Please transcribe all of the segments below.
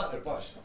Mirëpash.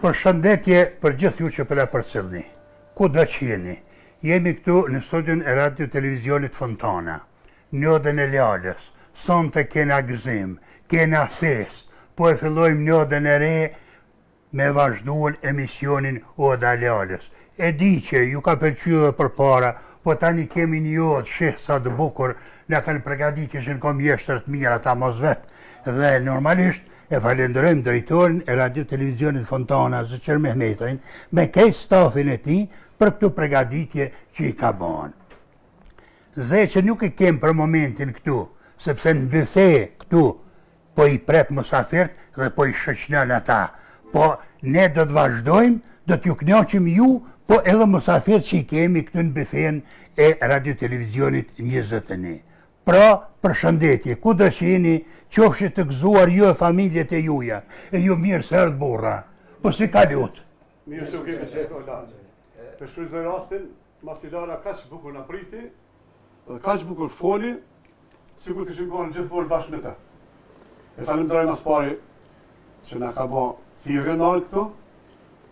Përshëndetje për gjithë ju që përa përcëllni. Ku do që jeni? Jemi këtu në studion e radio televizionit Fontana, njodhen e Lalës. Sonte kena gëzim, kena fest, po e fillojmë njodhen e re me vazhduan emisionin Oda Lalës. E di që ju ka pëlqyer dhe për para, po tani kemi një jodë shih sa të bukur, na kanë përgatitur që kom mjeshtër të mira ta mos vet. Dhe normalisht e falenderojmë drejtorin e radio televizionit Fontana, Zëqer Mehmetin, me kej stafin e tij për këtë përgatitje që i ka bën. Zë që nuk e kem për momentin këtu, sepse në bythe këtu po i pret musafirt dhe po i shoqëron ata. Po ne do të vazhdojmë, do t'ju kënaqim ju, po edhe musafir që i kemi këtu në bythen e radio televizionit 21. Pra, përshëndetje, ku do që jeni, qofshit të gëzuar ju e familjet e juja, e ju mirë sërët burra, po si ka lutë? Mirë që u kemi që të lanë. Për shfryzoj rastin, Masilara ka që bukur në priti, dhe ka që bukur foli, si kur të shimkohen gjithë folë bashkë me të. E falenderoj mas pari që na ka bo thirrje në orë këtu,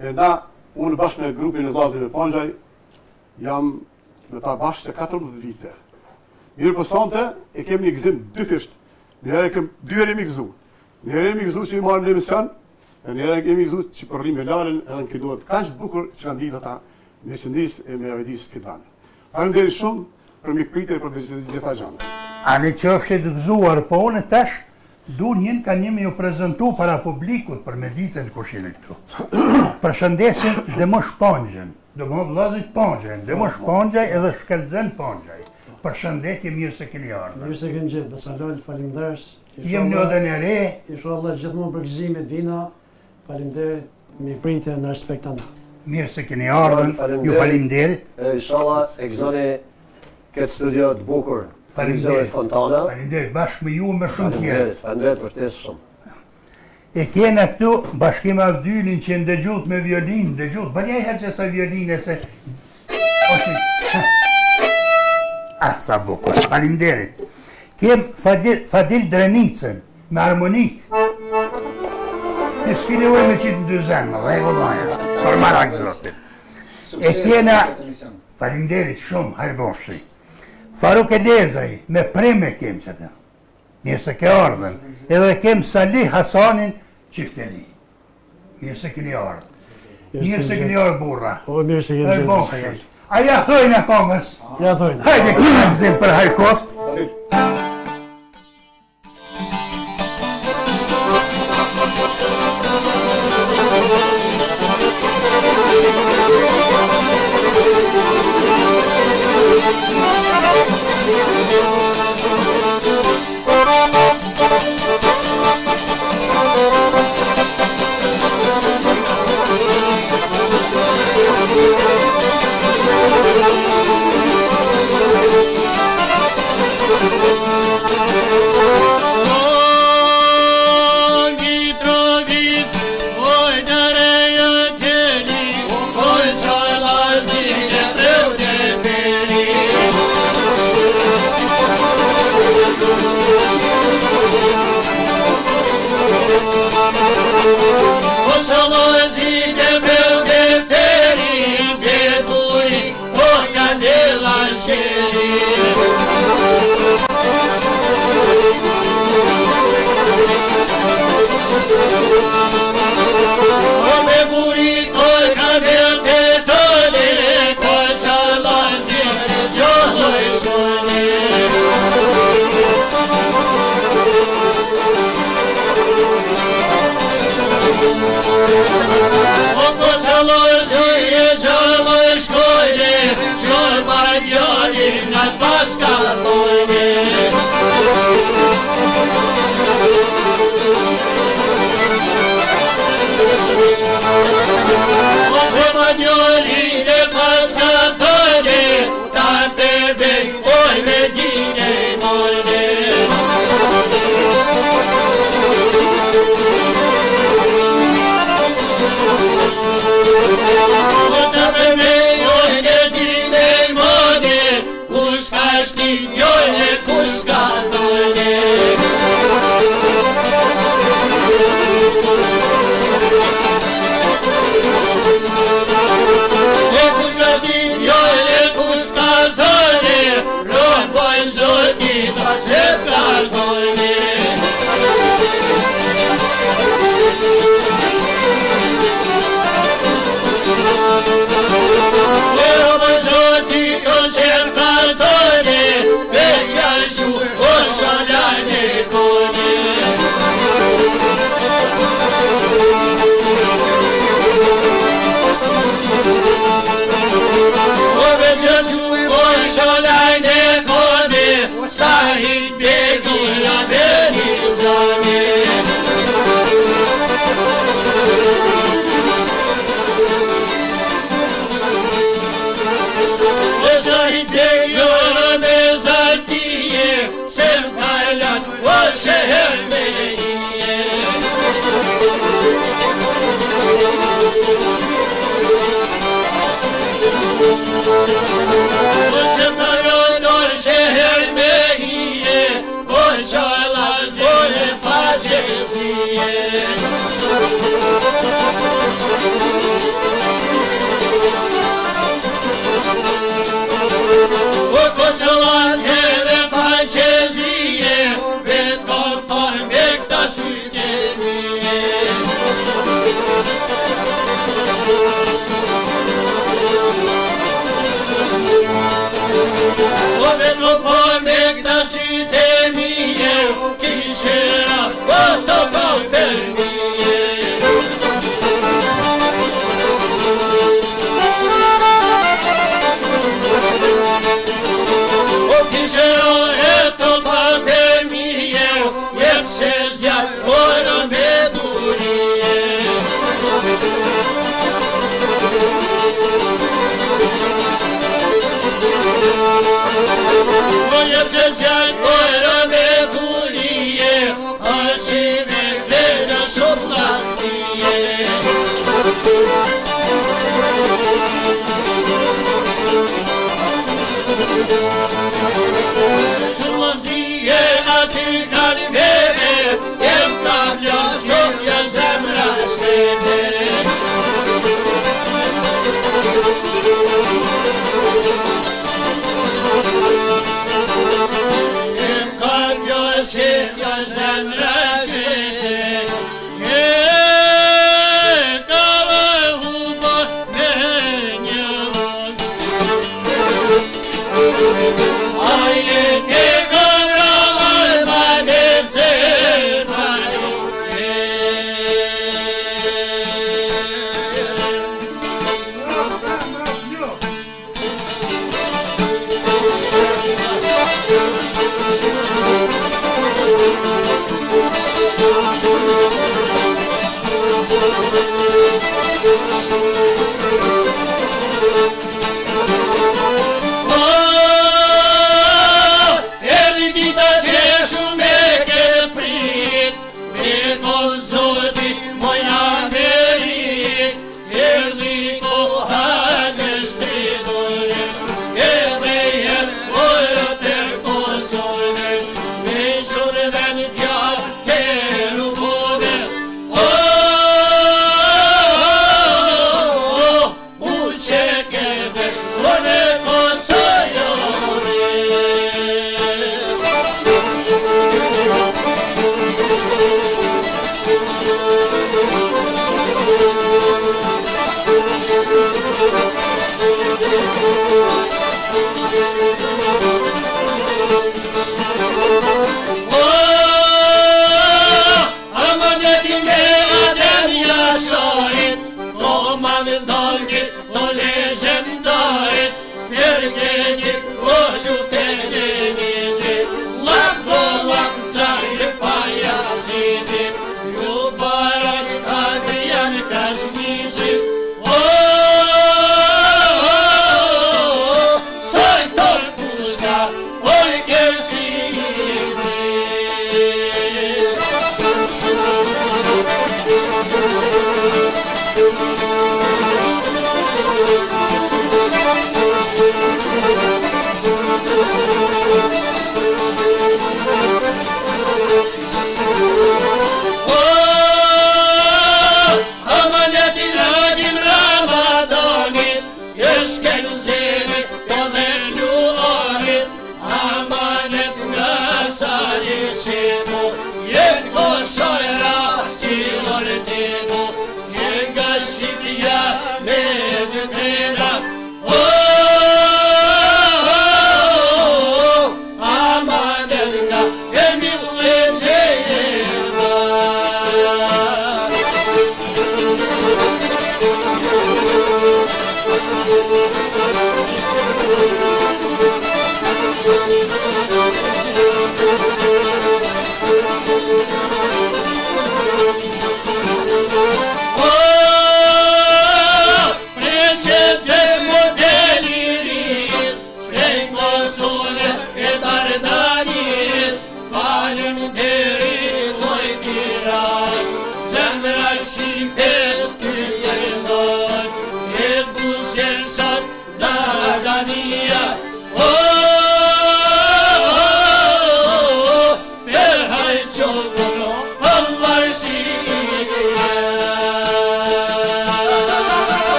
e na, unë bashkë me grupin e Vllazëve Panxhaj, jam me ta bashkë që 14 vite. Mirë për sante, e kemi një gëzim dyfisht. Një herë kem 2 herë mi gëzu. Njëre jemi gëzu që i marrim në emision, e njëre jemi gëzu që përrim e lalën edhe në këdohet kaq të bukur që kanë ditë ata me qëndis e me avedis këtë vanë. Faleminderit shumë për mikpritje për gjitha gjërat. Ani që është të gëzuar, po unë tash du njën ka një me ju prezentu para publikut për me ditën kushine këtu. Përshëndesin dhe më shpongjen, do më vlazit pongjen, dhe më shpongjaj edhe shkelzen pongjaj. Përshëndetje, mirë se keni ardhur. Mirë se keni gjithë, besalol, falimderes. Jem një dhe njëre. Inshallah gjithmonë për gëzimit vina, falimderit, mi pritje në respektana. Mirë se keni ardhur, ju falimderit. Inshallah e gëzoni këtë studio të bukur. Televizion Fontana. Falimderit, bashkë me ju me shumë tjerë. Falimderit për ftesë shumë. E kena këtu bashkim Avdylin që ndëgjut me violin, ndëgjut. Bënjaj herë që sa violine se... sa bukur, falimderit. Kem Fadil Drenicën, me harmonik. Të s'kine uaj me qitë në dyzen, në regulloja, për marak zotit. E kena, falimderit shumë, hajë bofshi. Faruk Elezaj, me preme kem që të. Mirë se ke ardhen. Edhe kem Salih Hasanin Qifteli. Mirë se keni ardhen. Mirë se keni ardhen burra. O, mirë se keni gjithë. Aja thojnë e kongës. Ja thojnë. Hajde këna gëzim për hajkoft.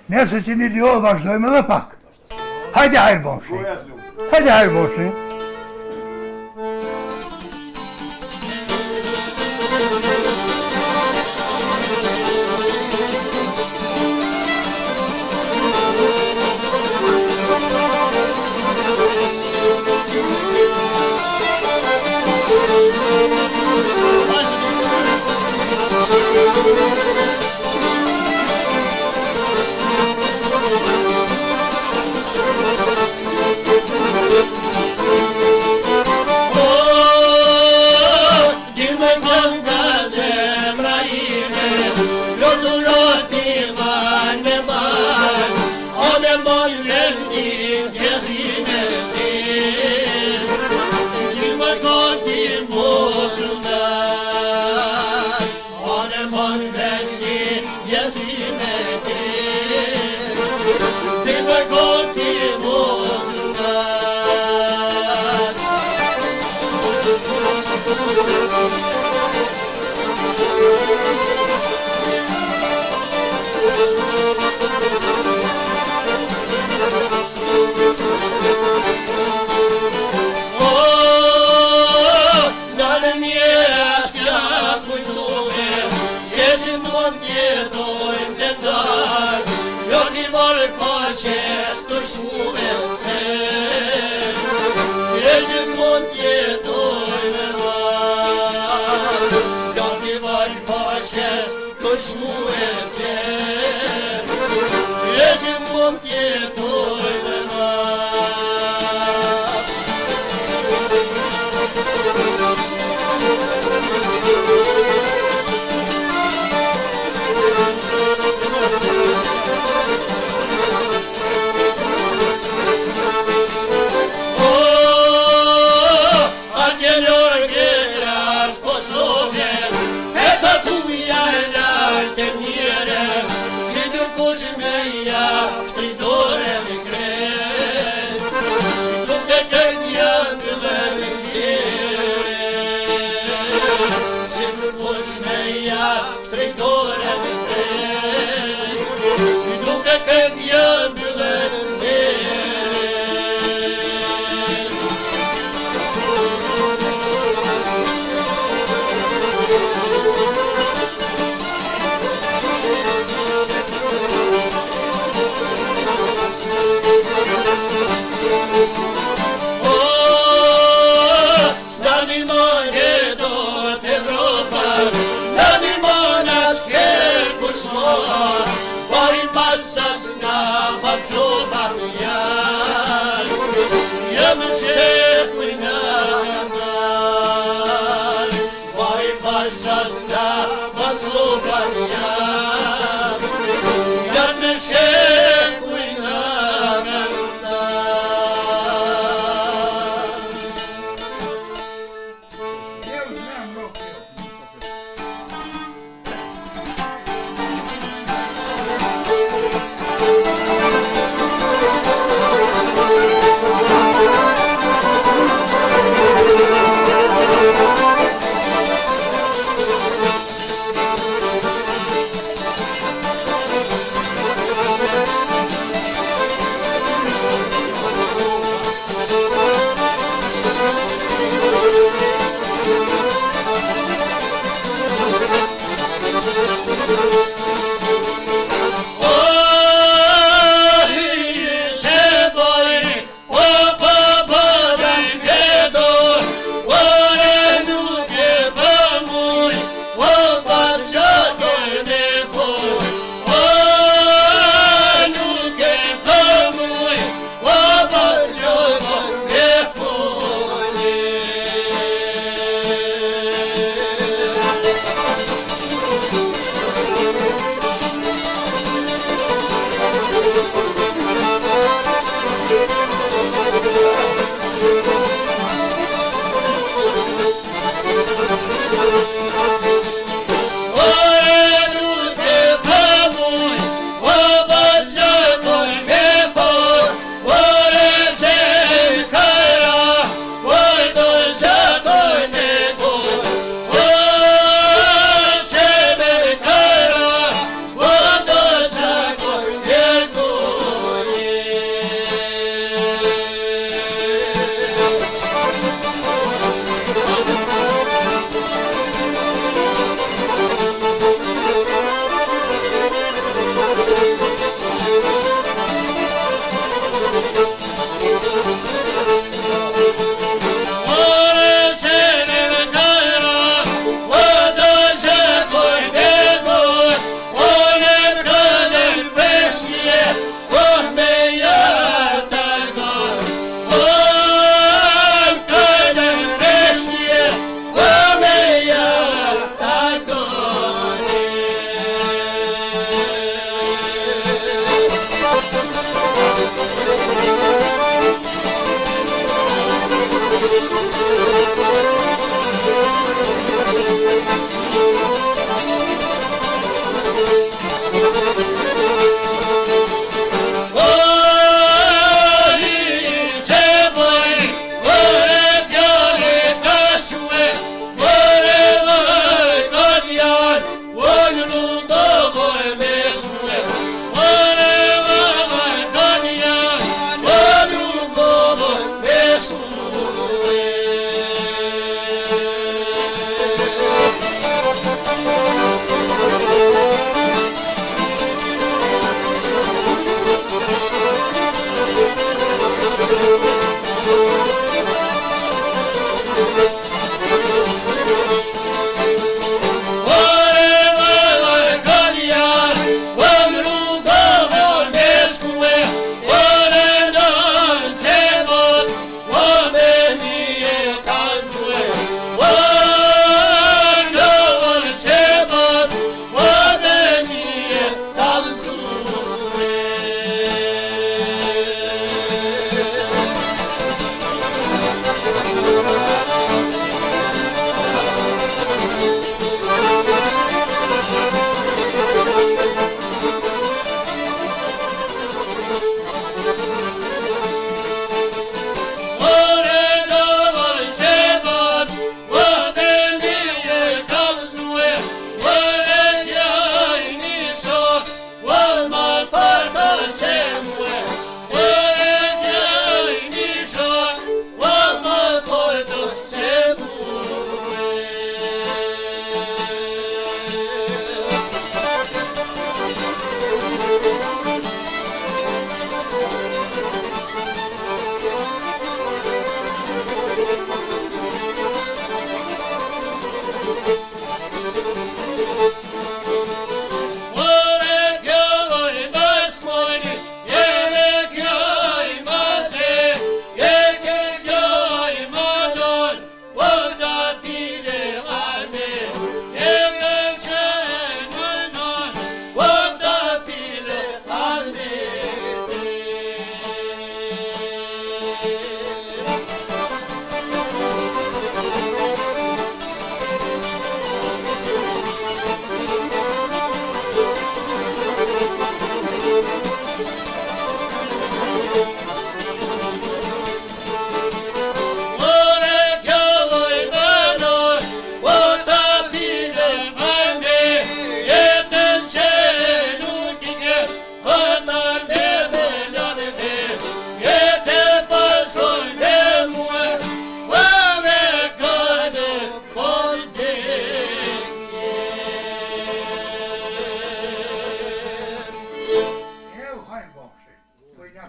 Nëse që një ljohë vazhdojmë edhe pak. Hajde hajrë boshi. Goja të lumë. Hajde hajrë boshi.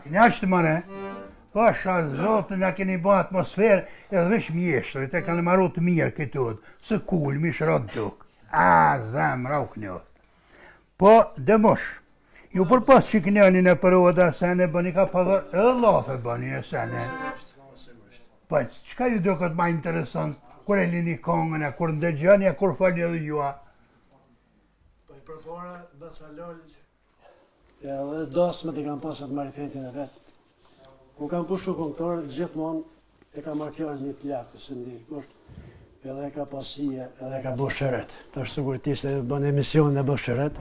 Knaqë të mëre, pasha zotë nga keni bo atmosferë edhe vesh mjeshtërit e kanë maru të mirë këtut, së kull, mi shërot tuk. Zemra u knjot. Po, dëmosh, ju përpas që knjoni në përvoda sene, bëni ka përdor edhe lafe bëni e sene. Po, qka ju do këtë ma interesant, kur e lini kongën, kur ndëgjani, kur fali edhe jua? Po i përpora, Becalol, edhe dasmet i kam pasat marifetin e vetë. Ku kam pushu këngëtorë, gjithmonë e ka marrë fjallë një plakë, së ndi, edhe e ka pasije, edhe e ka bo shëret. Ta është sigurisht e bën emision dhe bo shëret,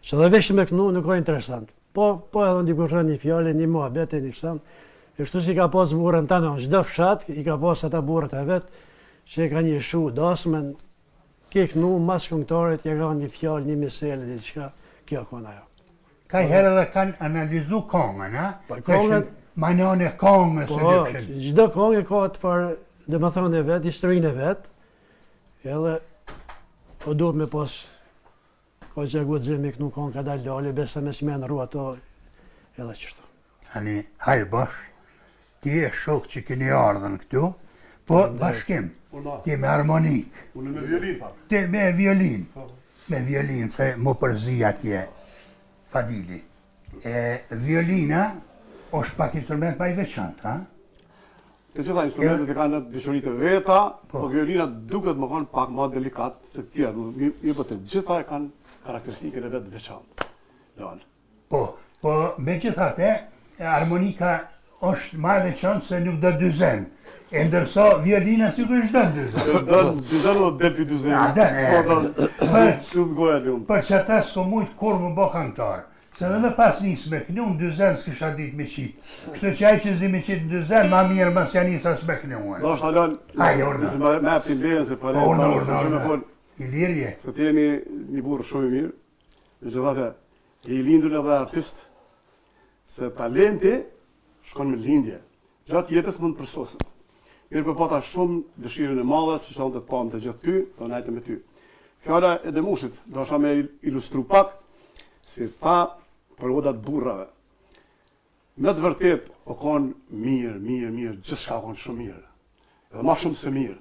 që dhe vesh me kënu nuk o interesant. Po edhe ndikushën një fjallë, një muhabet e një kësan, e shtu si ka pas burën të në gjdo fshat, i ka pas ata burët e vetë, që e ka një shu dasmen, ke kënu, mas këngëtorit, je ka një fjallë, një mesele, dhe qka, kjo kona jo. Ka herë dhe kanë analizu kongën, ha? Po, kongën... Manone kongën së Po, dypshin. gjdo kongë ka të farë, dhe më thonë e vetë, historinë e vetë, edhe po duhet me pas, ka që gudzimi kënu kongë ka dalë dali, besa me s'menë ru ato, edhe qështu. Ani, hajë bosh, ti e shok që keni ardhën këtu, po bashkim, ti me harmonik. Unë me violin pak. Ti me violin. Me violin, se mu përzi atje, Fadili. Violina është pak instrument ma i veçant, ha? Të gjitha instrumentet e kanë veçoritë e veta, po violina duket më kanë pak ma delikat se tjera, jo po të gjitha e kanë karakteristikën e vetë veçantë. Po, me gjithate, harmonika është ma veçant se nuk do dyzen. E ndërsa violina sigurisht do dyzen. Dyzen o del për dyzen. Për që ata s'ko mujtë kur më bo këngëtar. Se dhe me pas njës me kënu në dyzen s'kisha dit me qitë. Kështë që aj që s'di me qitë në dyzen, ma mirë mas janë njësa s'me kënu. Do është alon, me aptin bejën se për e shumë e folë. I lirje. Se të jeni një burë shumë i mirë, dhe që vate, e i lindur edhe artist, se talenti shkon me lindje. Gjatë jetës mund të përsosën. Mirë për pata shumë dëshirën e madhe, që shanë të pamë të gjithë ty, do najtë me ty. Fjala e Demushit, do është me ilustru pak, si tha për vodat burrave. Me të vërtet, o konë mirë, gjithë shka o konë shumë mirë. Edhe ma shumë se mirë.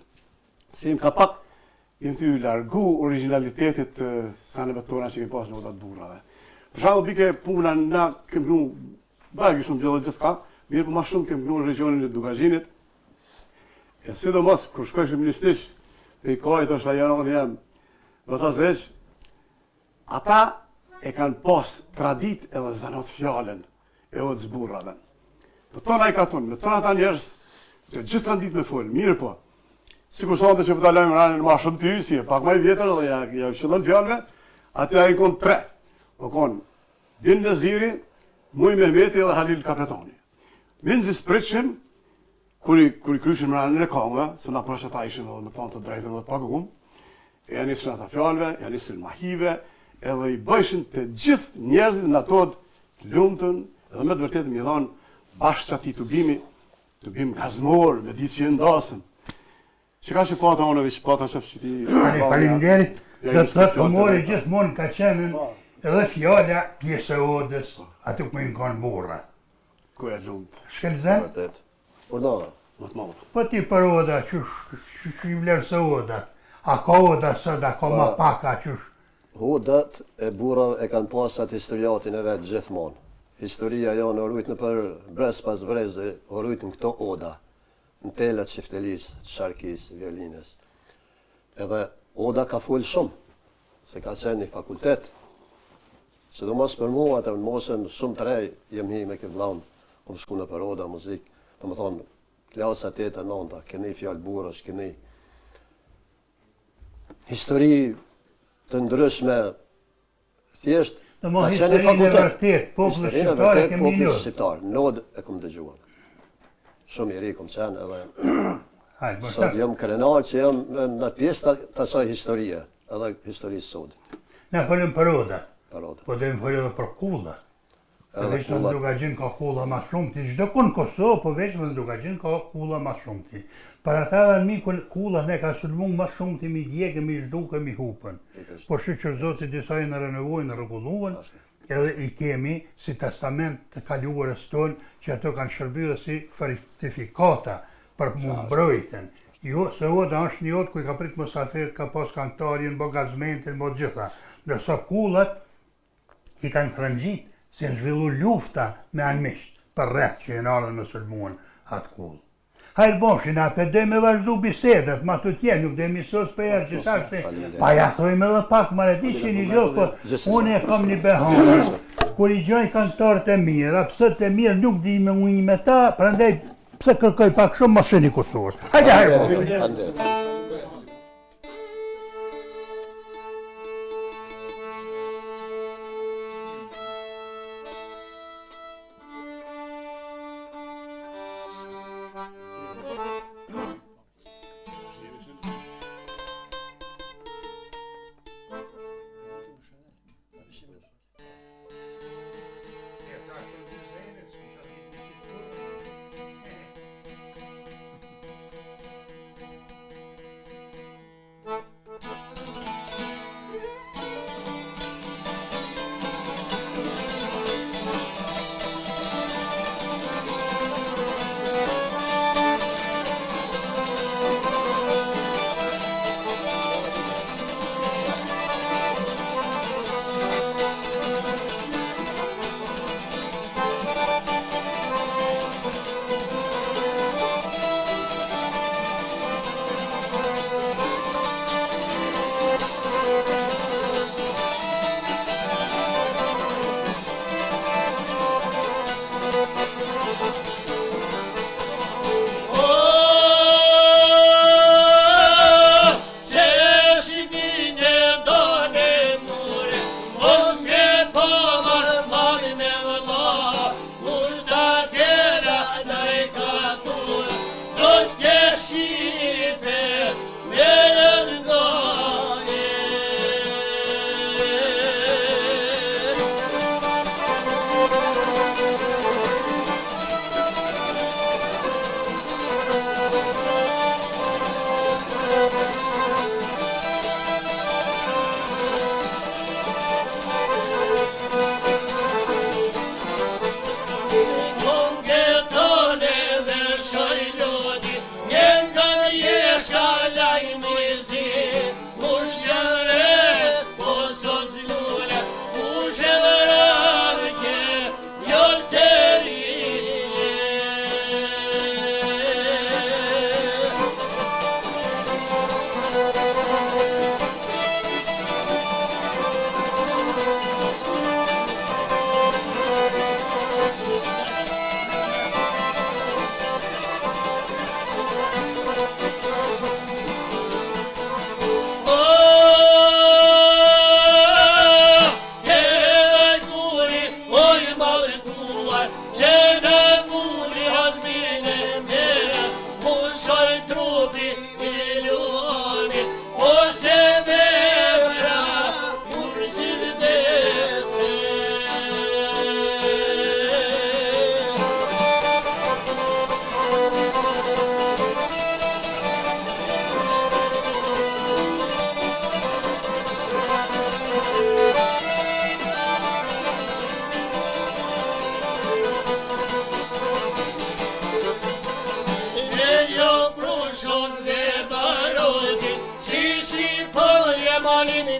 Si im ka pak, im ty largu originalitetit të saneve tona që kemi pas në vodat burrave. Për shembull bike puna na kemë gnu, bagi shumë gjithë ka, mirë për ma shumë kemë gnu në regionin e Dugazhinit. E sidomos, kur shkojshim një stish, pe i kajt është ajanon jem, vësa zeq, ata e kanë pas tradit edhe zdanot fjallën e o të zburrave. Për tona i ka tonë, me tona ta njerës, të gjithë kanë ditë me folë, mirë po. Sikur sonte që përta lojmë ranën ma shumë ty, si e pak ma i vjetër dhe ja qëllën fjallëve, atë i konë 3. O konë Din Neziri, Muj Mehmeti dhe Halil Kapetoni. Minzi spritshim, kur i kryshim ranën e kongëve, se na përshë ata ishin dhe me tonë të drejtën dhe të pagukum, e janë isin ata fjallëve, janë isin mahive, edhe i bëjshin të gjithë njerëzit në ato të lumëtën, edhe me të vërtetë mi dhanë bashkë që ati të bim gazmor, me ditë që ndasën. Që ka që pata unë vishë pata që që ti... Faleminderit, dhe të thëtë humori gjithmonë ka qenën edhe fjalla pjesë e odës, aty ku më kanë burra. Ku e lumët? Shkelzen? Por do? Më të malë. Po ti për oda, që i vlerë se oda. A ka oda sot, a ka ma pak a qysh? Odat e burra e kanë pasat historiatin e vetë gjithmonë. Historia janë orujt në për brez pas brez dhe orujt në këto oda, në telat qiftelis, sharkis, violines. Edhe oda ka full shumë, se ka qenë një fakultet. Se do mos për mua atë në mosën shumë të rej, jem hi me këtë vlaun, kom shku në për oda, muzik, do më thonë, klasa 8-9, keni fjallë burësh, keni histori të ndryshme, thjesht, Në mo historinë e vërtet, popullë shqiptare kemi një. Shqiptar, nod e kom dëgjuar. Shumë i ri kom qenë edhe sot jam krenar që jam në pjesë të asaj historie, edhe historisë sotit. Ne folëm për oda, Paroda. po dhe më folëm edhe për kulla. Se Edhe veç në kullat. Ndrugagjin ka kulla ma shumë ti, çdo kun Kosovë, po veç në Ndrugagjin ka kulla ma shumë ti. Për ata dhe mikun kulla ne ka sulmu ma shumë ti mi djekë, mi zhduke, mi hupën. Po që Zoti disa i në renovojnë, në rregulluan, edhe i kemi si testament të kaluarës tonë që ato kanë shërbyer si certifikata për mu mbrojtjen. Jo, se oda është një odë ku i ka prit musafir, ka pas kantarin, bo gazmentin, bo gjitha. Ndërsa kullat i kanë frëngjit, se në zhvillu lufta me anëmisht për rreth që e në ardhën me sulmuan atë kullë. Hajrë boshin, a për dhe me vazhdu bisedet, ma të tjenë, nuk dhe misos për erë që tashte, pa ja thojme dhe pak, ma redi që një gjohë, po unë e kam një behanë, kur i gjoj kantarët e mirë, a pësët e mirë nuk di me ujnë me ta, prandaj pëse kërkoj pak shumë ma shëni kusur. Hajde, hajrë boshin.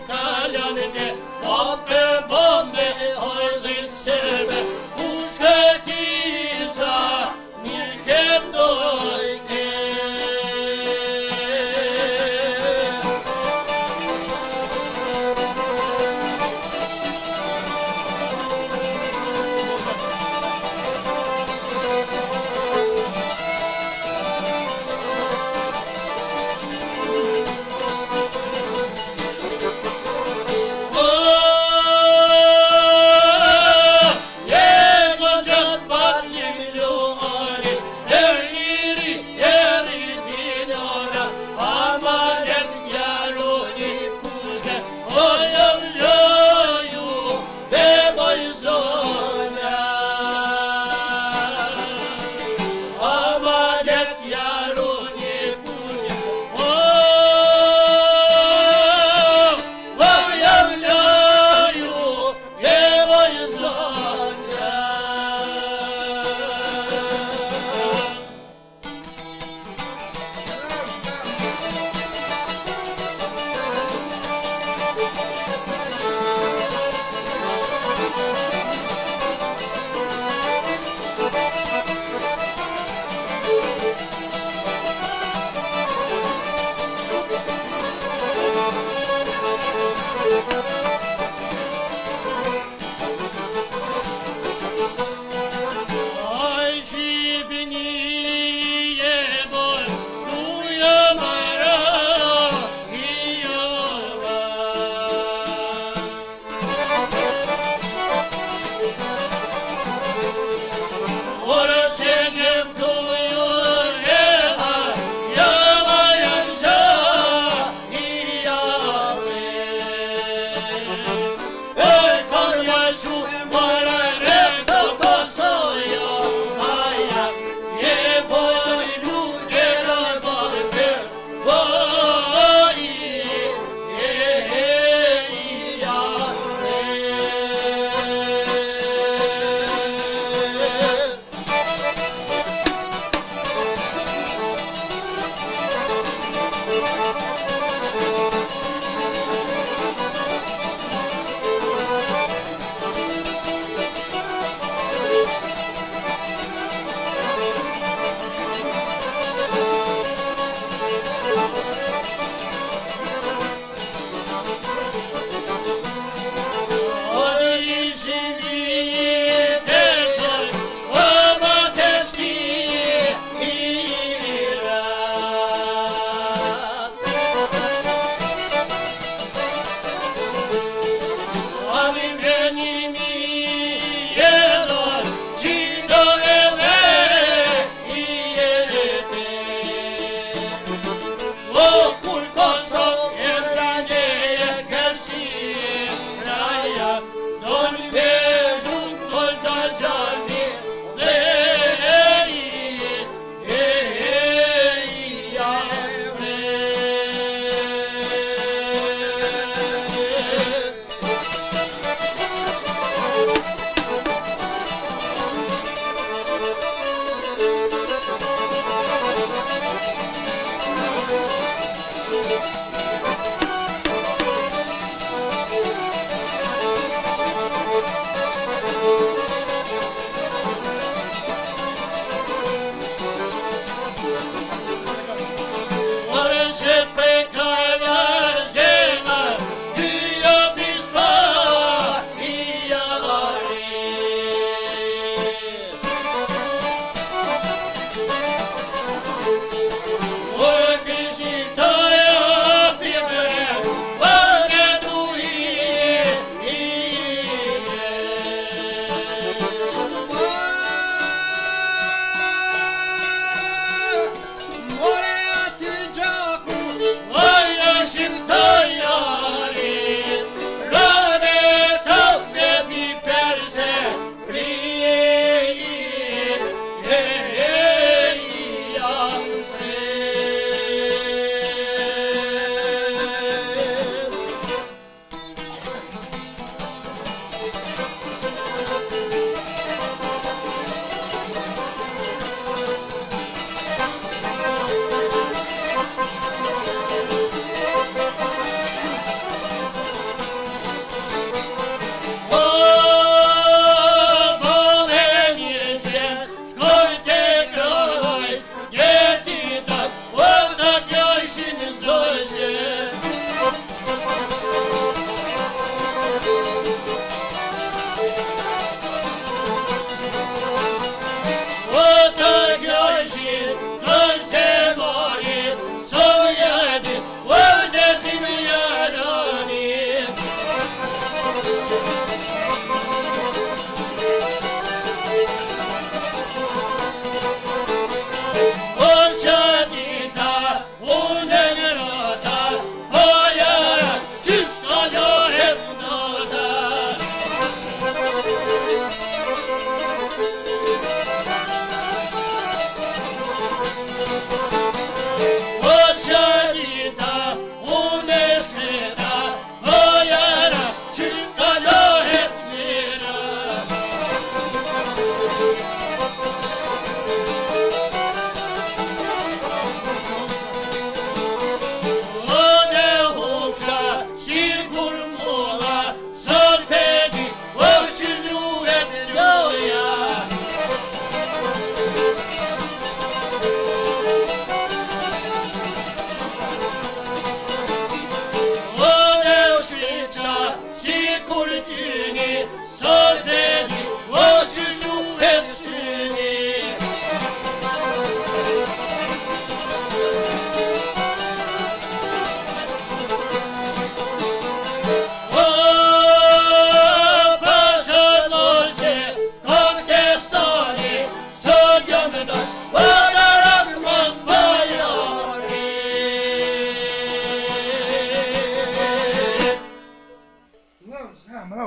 kaljanike, mape bande ardhil serbe, ushke tisa, mirke dojke.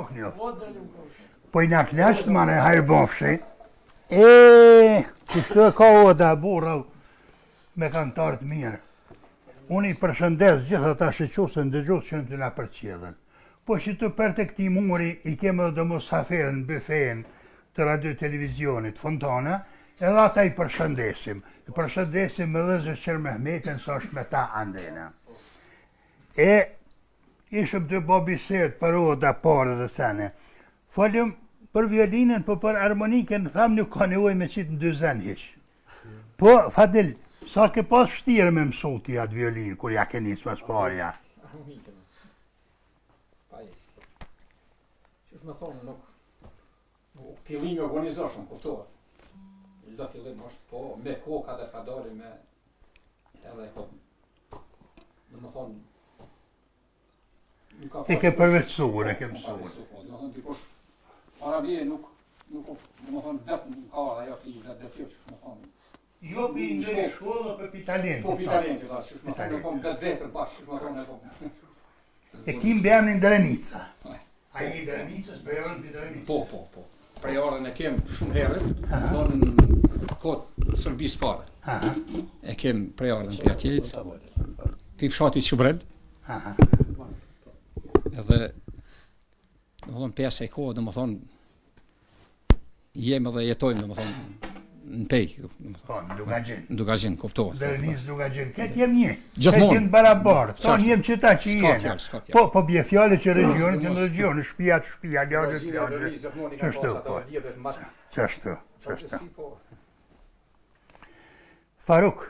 Faruk një. Po dalim kosh. Po i na knasht mane hajrë bofshi. Që shtu e ka Oda burrë me kantarët mirë. Unë i përshëndes gjithë ata shëqusën dëgjus që në të na përqjedhen. Po që të për të këti muri i kemë dhe musaferën në bëfen të radio televizionit Fontana, edhe ata i përshëndesim. I përshëndesim me dhe Zëqer Mehmetin sa është me ta andena. Ishëm të bo bisedë për Oda parë dhe sene. Falim për violinën, po për harmonikën, thamë nuk ka nevoj me qitë në dy zënë hish. Po, Fadil, sa ke pas shtirë me mësuti atë violinë, kur ja ke njësë pas parja? Harmonikën. Pa i. Që është me thonë, nuk... Fillimi organizoshëm, kuptohet. Çdo fillim është, po, me koka dhe ka dali me... Edhe ko... Dhe më thonë... E ke përveçsuar, e ke mësuar. Dhe më thonë, dikush... Arabie nuk... Dhe më thonë, vetë nuk ka dhe ajo fi dhe detyrë, që më thonë... Jo për i ndërë shkollë, për për talentit. Po, për talentit, da, që më thonë, kom vetë vetër bashkë, që më thonë, e po... E kim bëjam në Drenica. A i Drenicës, për e orën për Drenicës? Po. Prej orën e kem shumë herët, thonë në kotë Sërbisë pare. E kem prej orën për atjet, për fshati Qëbrel. Edhe, dhe më thonë, pesë e kohë, dhe më thonë, jemi dhe jetojmë, dhe më thonë, në pej. Po, në Dugagjen. Në Dugagjen, kuptohet. Drenicë, Dugagjen. Këtë jem një. Gjithmonë. Këtë jem barabarë. Tonë jem qëta që jenë. S'ka fjalë. Po bje fjale që regionit në regionit, shpijat, lagët. Qështu, po. Qështu. Faruk,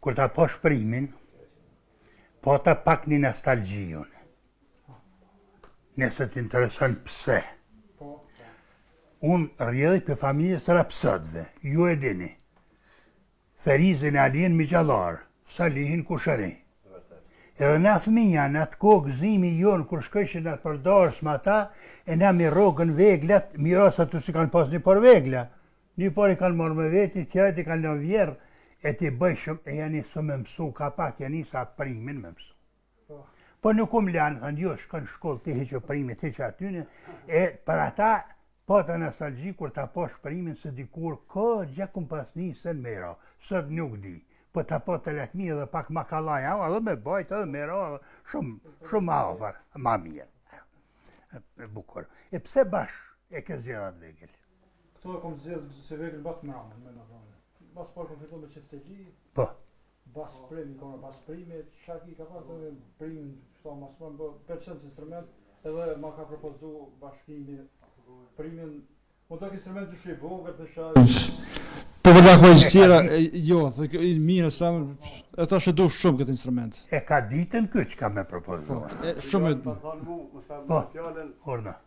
kur ta po shprimin, po ta pak një nostalgjion. Nëse t'intereson pse. Unë rjedhë për familjes të rapsëtve, ju e dini. Ferizin e Alien Migjallar, Salihin Kushari. Edhe na fëmija, në atë kohë gëzimi jonë, kur shkëshin atë përdarës më ata, e na mi rogën veglat, mirasa të si kanë pas një por vegla. Një por i kanë morë me veti, tjerët i kanë në vjerë, e ti bëjshëm, e janë i së me mësu, ka pak janë i sa primin me mësu. Po nuk lanë, thënë jo, shkën shkollë, ti heqë primit, heqë atyne, e për ata, po të nostalgji kur ta po shprimin se dikur ka gjekum pas nisën mera, sot nuk di. Po ta po të lakmi edhe pak makallaj, edhe me bajt edhe mera, shumë afër, ma mirë. Bukur. E pse bash e ke zgjedhur vegël? Këto e kom zgjedhur se vegël batë më ramën, me në thonë. Bas parë kom fillu me çifteli. Po. Bas primi, kom bas primi, shaki ka parë të primin, shto mas më bë percent instrument, edhe ma ka propozu bashkimi primin, më të instrument që shi vogër të shaj. Po për dakë për tjera, jo, mirë sa, e ta shëdo shumë këtë instrument. E ka ditën këtë që ka me propozu. Shumë... Ta thonë mu, më sta Po. më fjallën, Orna.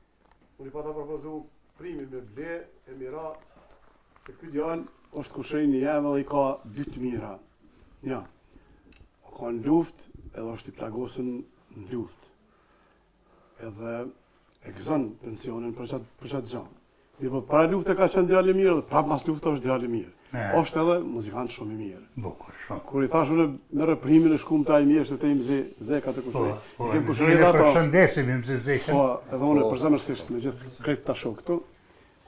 unë i pa ta propozu primin me ble, e mira, se këtë djallë është kushërini jemë dhe i ka dy të mira. Nja, o ka në luft, edhe është i plagosën në luft. Edhe e gëzën pensionin për qatë gjanë. Mirë, po para luftë ka qenë djalë i mirë dhe prapë mas luftë është djalë i mirë. Është edhe muzikant shumë i mirë. Bukur, shumë. Kur i thash unë në reprimin e shkum ta i mirë, shtë të imë zeka të kushëri. Po, Kem ne kushëri dhe ato. përshëndesim im se zekën. Po, edhe unë përzemërsisht me gjithë kretë ta shoh këtu.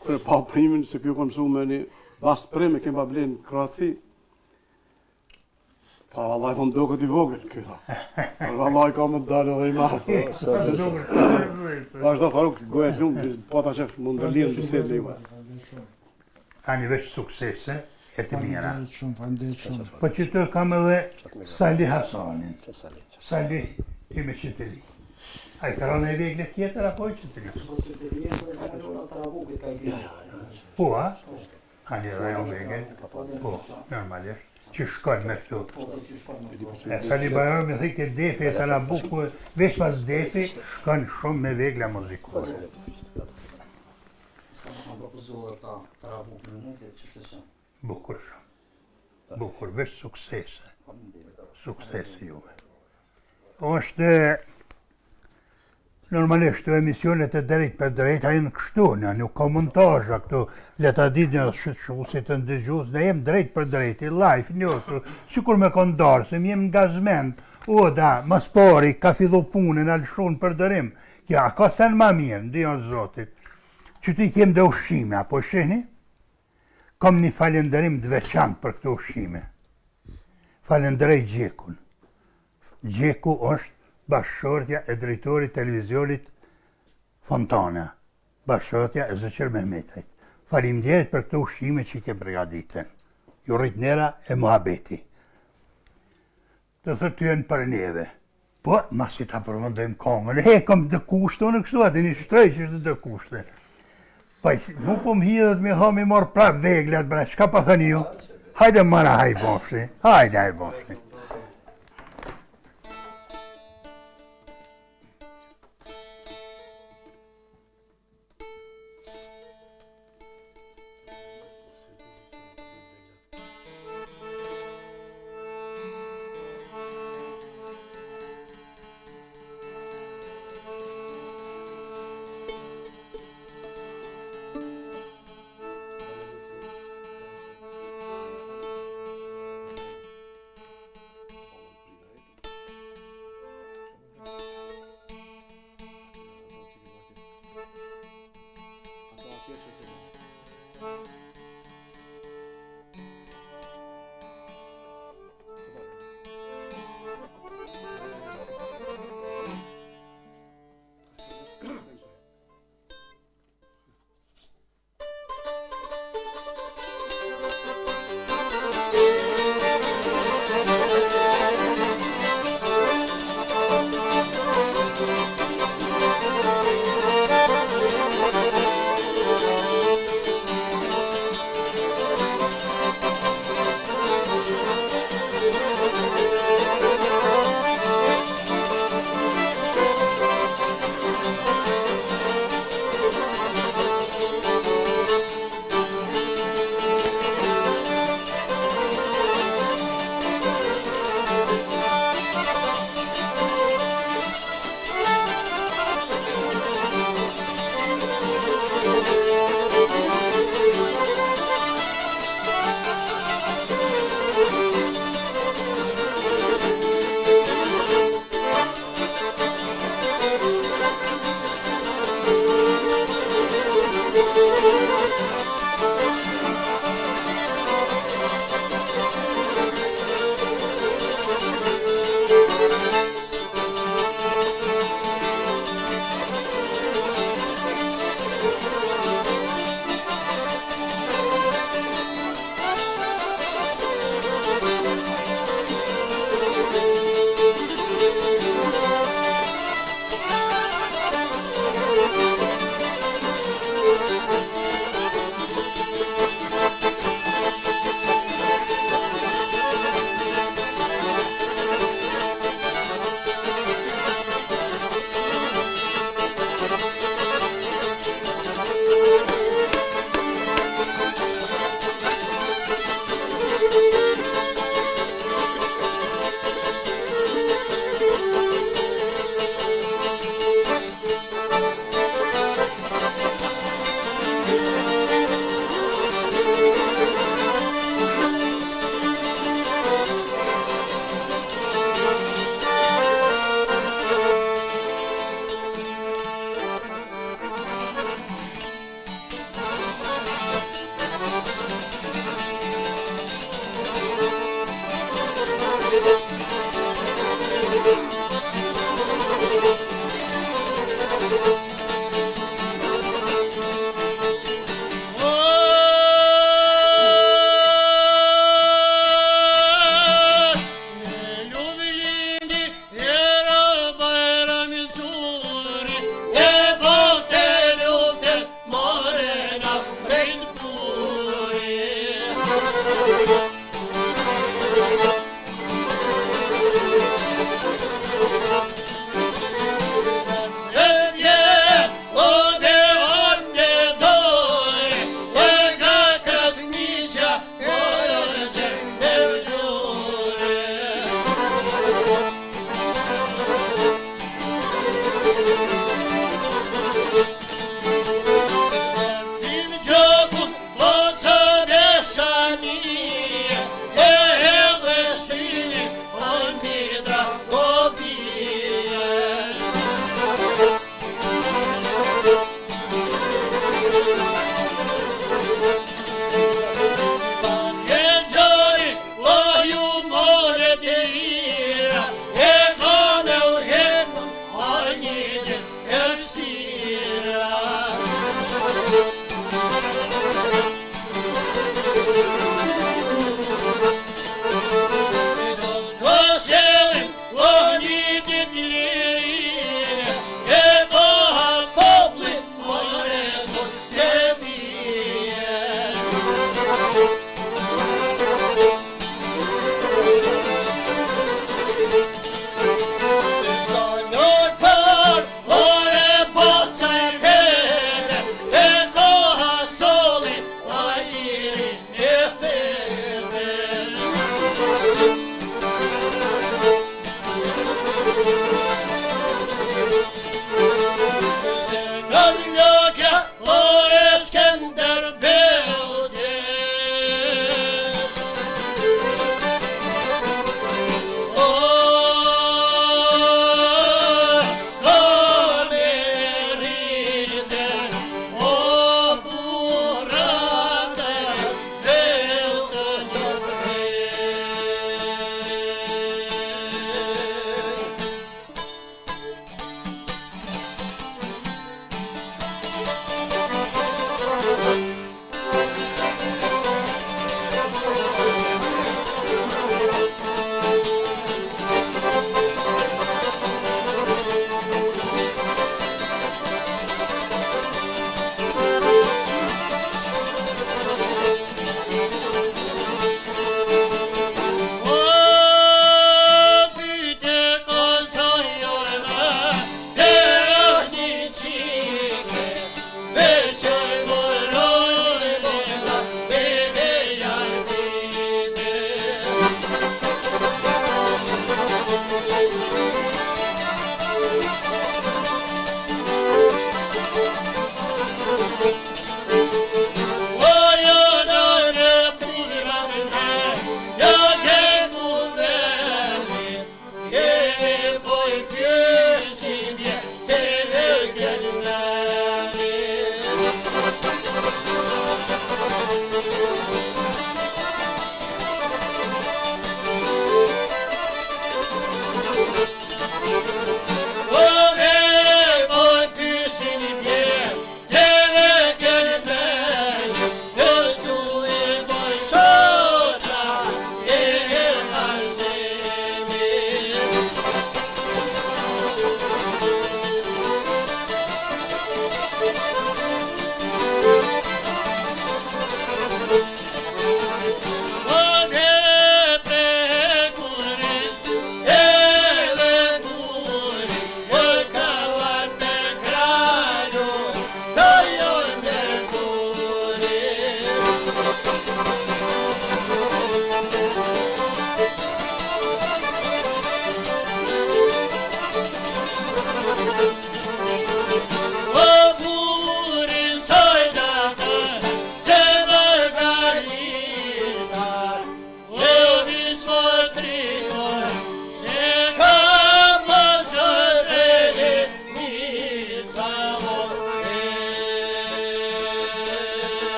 Kur e pa primin, se kjo kom mësu me një bas prim e kem pa blenë në Kroaci. Pa, vallaj, po më do këtë i vogël, kjo tha. Por vallaj, ka më të dalë edhe i marë. Vazhdo Faruk, goja të lumë, po ta qef më ndërlidhë në bisedë lejuve. Ani veç suksese e të mira. Faleminderit shumë. Po që të kam edhe Salih Hasanin. Që Salih. Salih i me qëtëri. A i karon e vegle tjetër apo i qëtëri? Po, a? Ani edhe jo vegle? Po, normalisht. Që shkojnë me këtu. Salih Bajrami me thike defi e Tarabuku, veç pas defi, shkojnë shumë me vegla muzikore. Bukur shumë. Bukur, veç suksese. Suksese juve. Është normalisht të emisionet e drejt për drejt hajnë kështu, nuk ka montazha këtu, le ta ditë një shusit të ndëgjus, ne jem drejt për drejt, i live, njërë, sikur me kondarë, se më jem nga zmend, Oda, mas pari, ka fillu punën, alëshun për dërim, Ja, ka sen ma mirë, ndijon zotit, që ti kem dhe ushqime, apo shihni? Kam një falenderim të veçantë për këto ushqime. Falenderoj Gjekun. Gjeku është bashkëshortja e drejtorit televizionit Fontana, bashkëshortja e Zëqër Mehmetajt. Faleminderit për këto ushqime që ke përgatitën. Ju rritnera e muhabeti. Të thëtë ty janë për neve. Po, masi ta përmëndojmë kongën, kam të kushtë, në kështu atë një shtrej që është të kushtë. Pa, mu po më hidhët me ha me marë prap veglet, bre, qka pa thënë ju? Hajde mëra hajë bofshi, hajde hajë bofshi.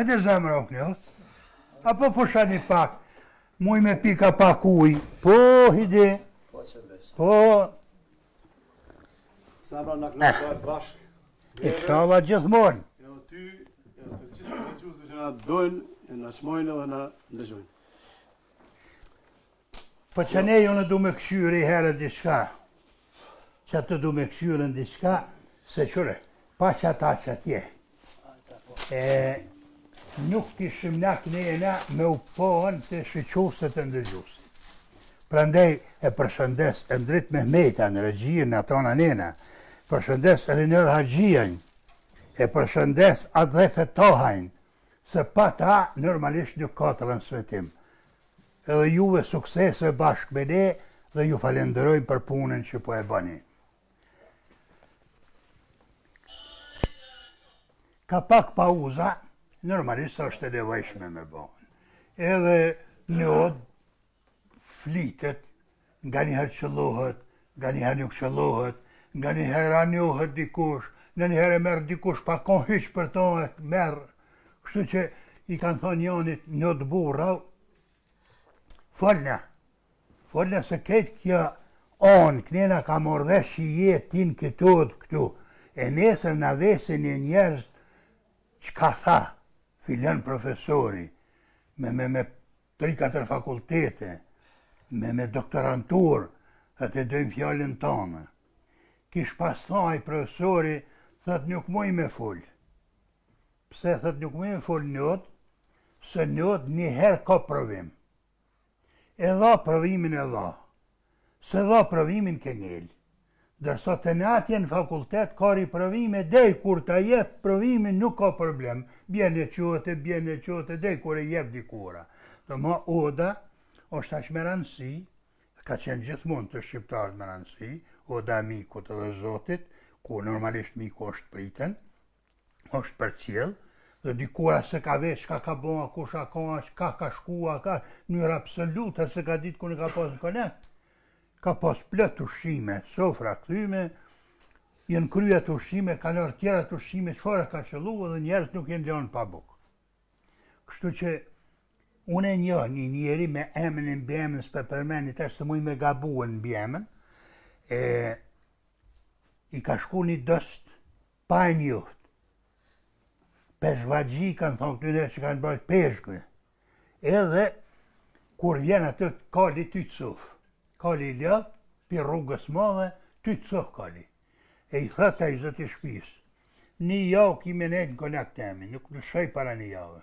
Hajde zemra o knjot. Apo po shani pak. Muj me pika pak uj. Po, hidi. Po që besë. Po, Zemra në knasat bashkë. inshallah gjithmonë. Edhe ty, edhe të gjithë të gjusë që na dojnë, e na qmojnë edhe na ndëgjojnë. Po që ne jo në du me këshyri herë diçka. Që të du me këshyri në diçka, se qëre, pa që ata që atje. Nuk kishim na kënejna me u pohën të shqyqusët e ndërgjusë. Prandaj e përshëndes e ndrit Mehmeta në regjirë në atona nena, përshëndes Elinor Haxhian, e përshëndes atë dhe fetohajnë, se pa ta normalisht nuk ka transmetim. Edhe juve suksese bashkë me ne dhe ju falenderojmë për punën që po e bëni. Ka pak pauza, normalisht është e nevojshme me bëhen. Edhe njod flitet, nga njëherë qëllohet, nga njëherë nuk qëllohet, nga njëherë anjohet dikush, nga njëherë e merë dikush pa kon hyq për to e merë. Kështu që i kanë thonë Jonit njot burra, folna se ketë kjo onë, kënena ka mordhesh që jetë tin këtu, e nesër në vesin e njerëz që ka tha, filan profesori, me 3-4 fakultete, me doktorantur, dhe të dojmë fjallën tonë. Kish pas thaj profesori, thët nuk muj me full. Pse thët nuk muj me full njot, se njot njëherë ka provim. E dha provimin e dha. Se dha provimin ke njëllë. Dërsa të natje në fakultet ka riprovime, dej kur ta jep provimin nuk ka problem. Bjene qote, dej kur e jep dikura. Dhe ma oda, është aq me rëndësi, ka qenë gjithmonë të shqiptarët me rëndësi, oda mikut edhe zotit, ku normalisht miku është priten, është për cjell, dhe dikura se ka veç, ka bëma, kusha ka shkua, ka njërë absoluta se ka ditë ku në ka pas në konet. Ka pas plët ushqime, sofra këthyme, jenë kryja të ushqime, ka nërë tjera të ushqime, qëfare ka qëllu dhe njerës nuk jenë gjanë pa bukë. Kështu që unë e një njeri me emën e mbjemën, s'pe përmenit është të muj me gabuën mbjemën, i ka shku një dëst pa e njoft. Peshvagji kanë thonë këtyre që kanë bërë peshkve. Edhe kur vjen atë kali ty të sufë. Kali i ljath, për rrugës madhe, ty të sufë kali. E i thëta i zëti shpis. Një javë kime nejtë në konak temi, nuk në shëj para një javë.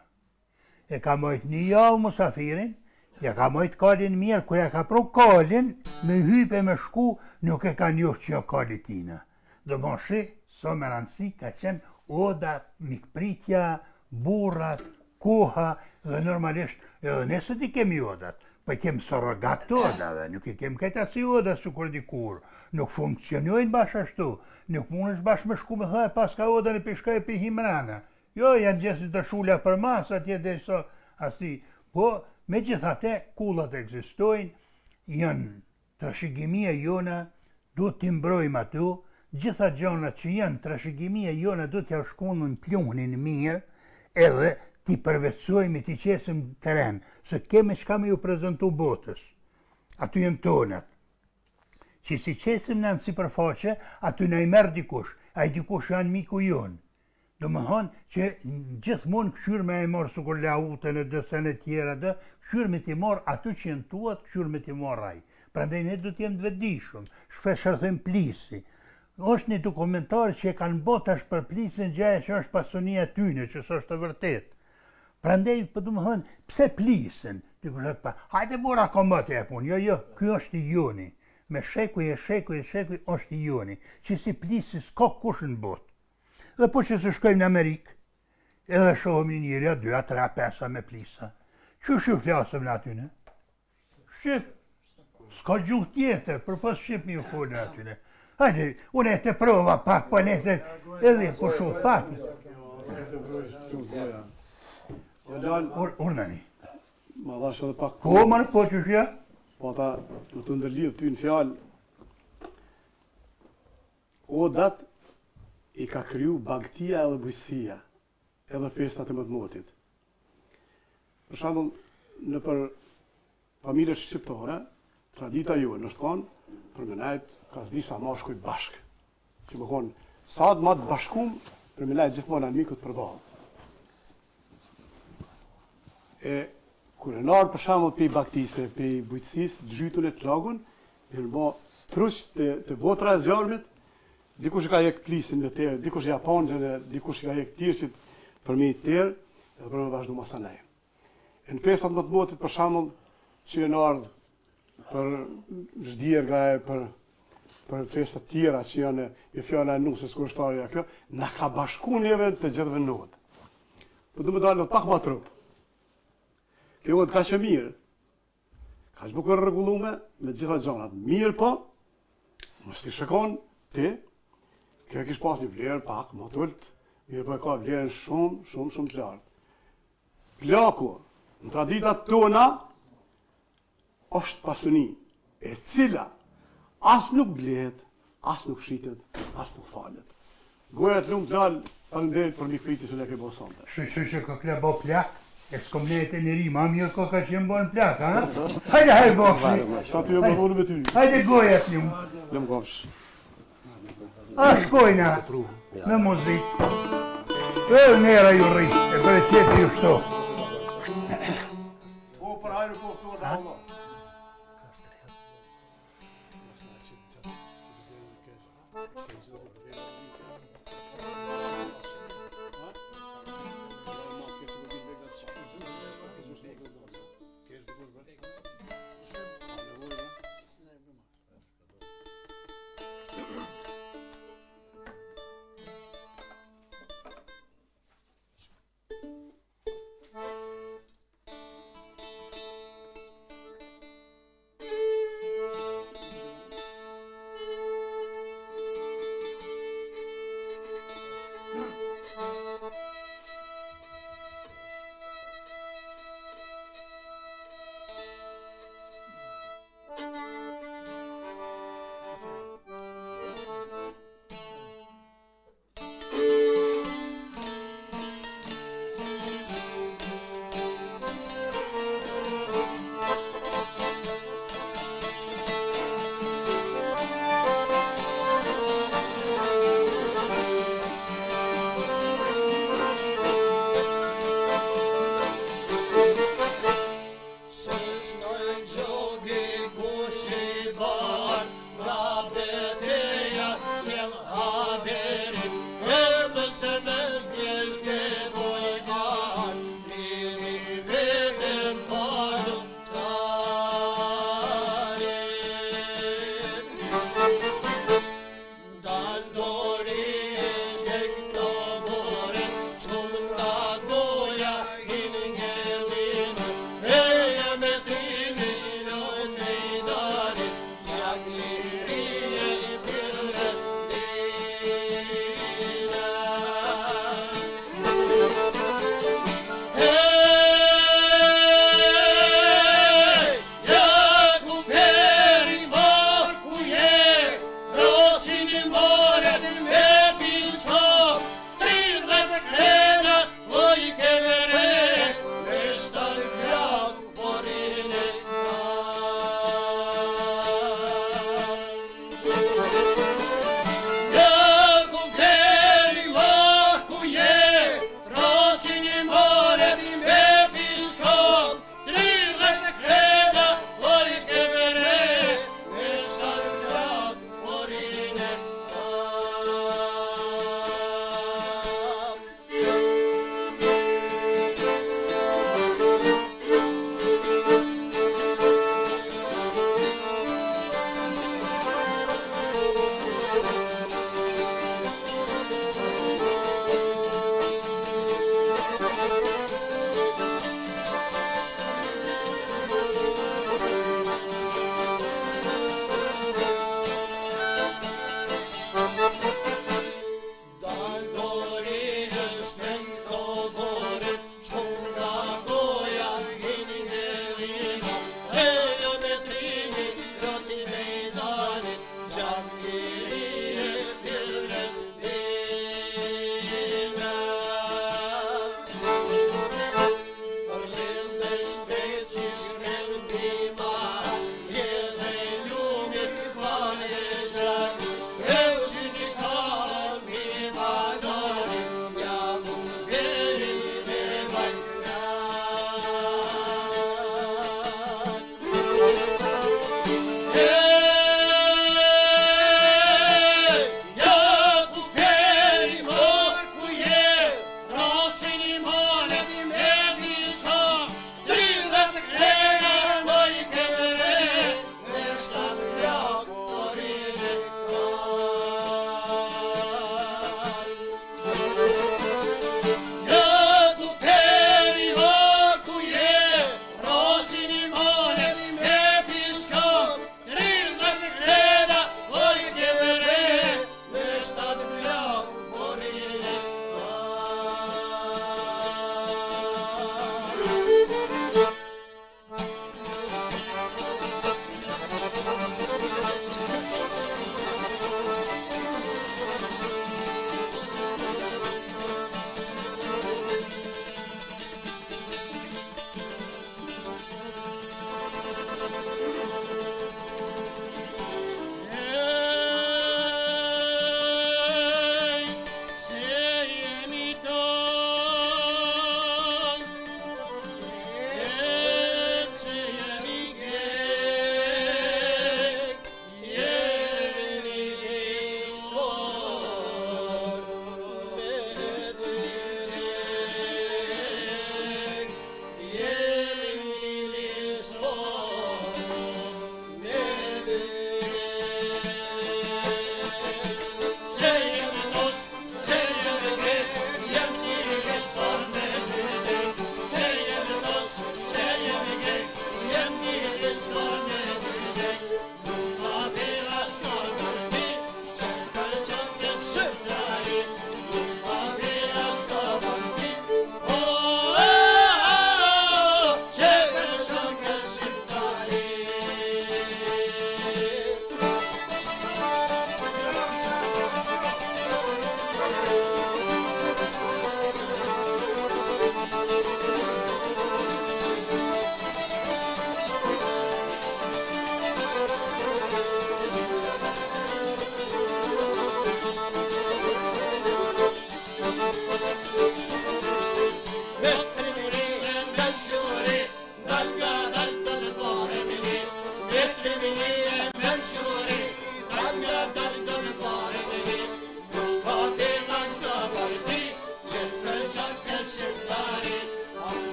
E ka mojt një javë musafirin, ja ka mojt kalin mirë, kur ja ka pru kalin, me hype me shku, nuk e ka njohë që jo kali tina. Dhe më shi, so me rëndësi, ka qenë oda, mikpritja, burrat, koha, dhe normalisht, edhe nesët i kemi odat, po i kemë surrogat të odave, nuk i kemë këta si oda su kur dikur, nuk funksionojnë bashkështu, nuk mund është bashkë me shku me thaj, pas ka oda në pishka e pi himrana. Jo, janë gjithë të shula për mas, atje dhe so, asti, po, me gjithate, kullat egzistojnë, janë trashëgimia jona, du t'i mbrojmë atu, gjitha gjonat që janë trashëgimia jona, du t'ja shkunu në pluhnin mirë, edhe t'i përvecojmë, t'i qesim teren, se keme që kam ju prezentu botës, aty jenë tonët. Që si qesim në si përfaqe, aty në i merë dikush, a i dikush janë miku jonë. Do më thonë që gjithmonë këshyr me e morë sukur lautën e dësën e tjera dhe, këshyr me t'i morë aty që jenë tuat, këshyr me t'i morë raj. Prandaj ne du t'jem dvedishëm, shpesh rëthëm plisi. Është një dokumentar që e kanë bot është për plisin gjaja që është pasunia tyne, që së është të vërtet. Prandaj, për du më thonë, pse plisin? Hajde bura kombate e punë, jo, kjo është i joni. Me shekuj është i joni, që si plisi s'ka kush në botë. Dhe po që se shkojmë në Amerikë, edhe shohëm një njëri, 2, 3, 5 me plisa. Që flasëm në atyne? Shqip, s'ka gjuhë tjetër, për pas shqip mi u folë në atyne. Hajde, unë e të prova pak, po nese, edhe po shohë pak. Urnani. Ma dhash edhe pak Ko, ma në po që shja? Po ta, du të ndërlidhë ty në fjalë. Odat i ka kryu bagtia edhe bujësia, edhe festat e mëtë motit. për shembull, në për familje shqiptare, tradita juaj në shkon, për me nejt, ka disa mashkuj bashkë. Që më konë, sa të matë bashkum, për me nejt gjithmonë anë mikët për balë. E, kër e narë për shembull pej baktise, pej bujqësisë, të zhytun e të lagun, e në bo trush të botra e zjarmit, dikush ka jek plisin në tërë, dikush japonjën, dikush ka jek tirësit për me i tërë, edhe për me vazhdu masanej. E në festat më të motit, për shembull, që e në ardhë për zhdjerga e për festat tjera që janë e fjala e nusës kushtarja kjo, na ka bashku njeve të gjithëve nëtë. Po du me dalë pak ma trup. Kjo ka që mirë, ka që bukur rregullume me gjitha gjanat. Mirë po, mos t'i shikon ti, kjo kish pas një vlerë pak më tullt, mirë po e ka vlerën shumë të lartë. Plaku, në traditat tona, është pasuni e cila as nuk blehet, as nuk shitet, as nuk falet. Goja të lumë të lalë, faleminderit për një kriti që ne ke bo sonte. Që ka bo plak, e s'kom lehet e njëri, ma mirë ko ka që më bon plak, ha? Hajde bofli. Sa të jo më vonë me ty. Hajde goja të lumë. Lëmë kopsh. A shkojna, në muzik. E nera ju rri, e për e qëtë ju shtoft. Po, për hajrë po, të da Allah.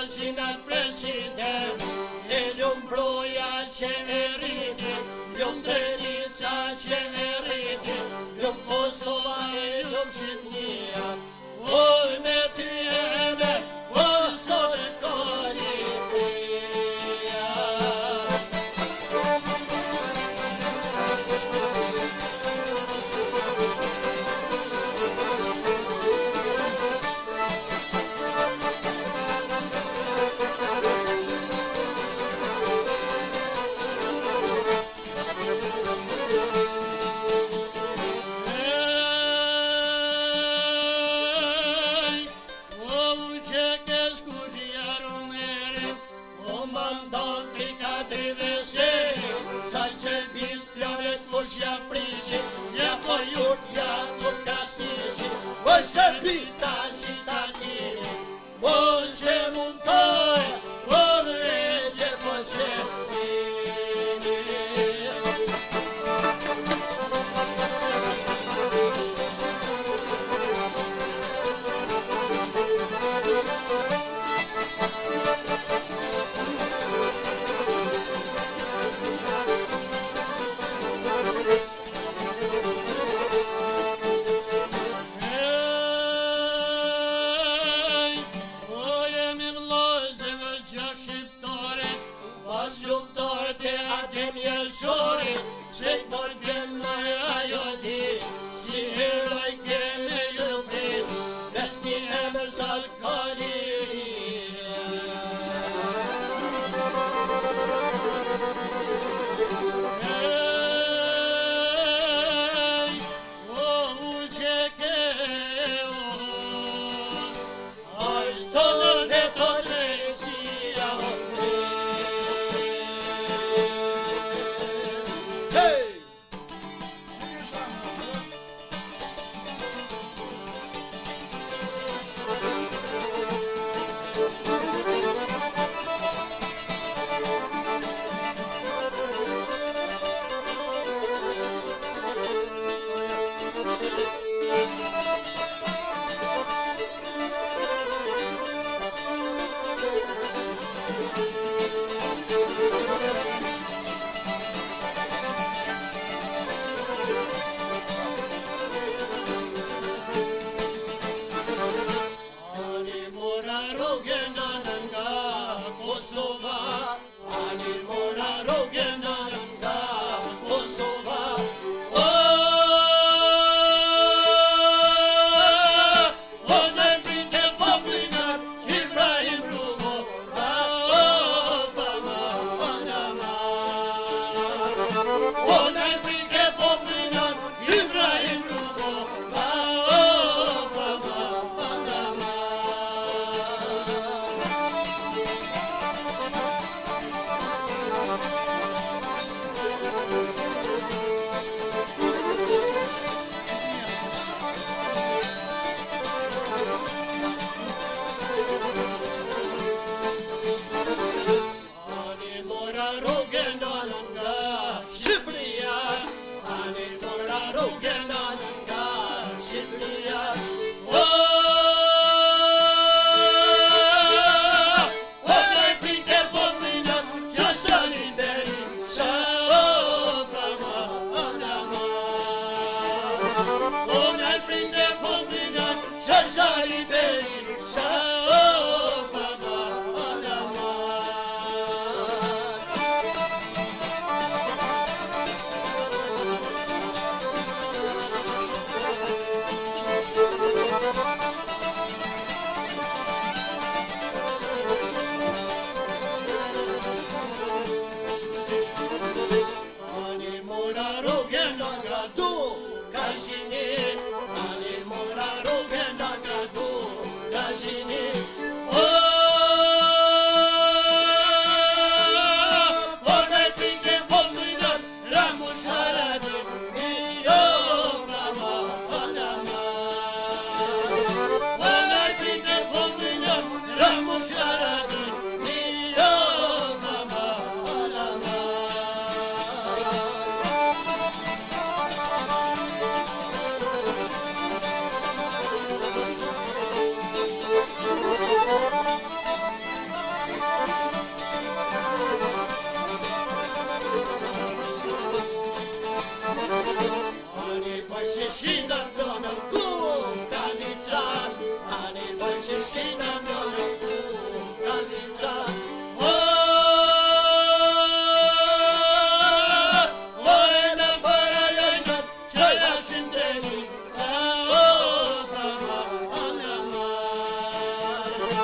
vazhinat president, e lum broja që e rriti, lum Drenica që e rriti, lum Kosova e lum Shqipnia, oj me ty e me, o sot Kalitia.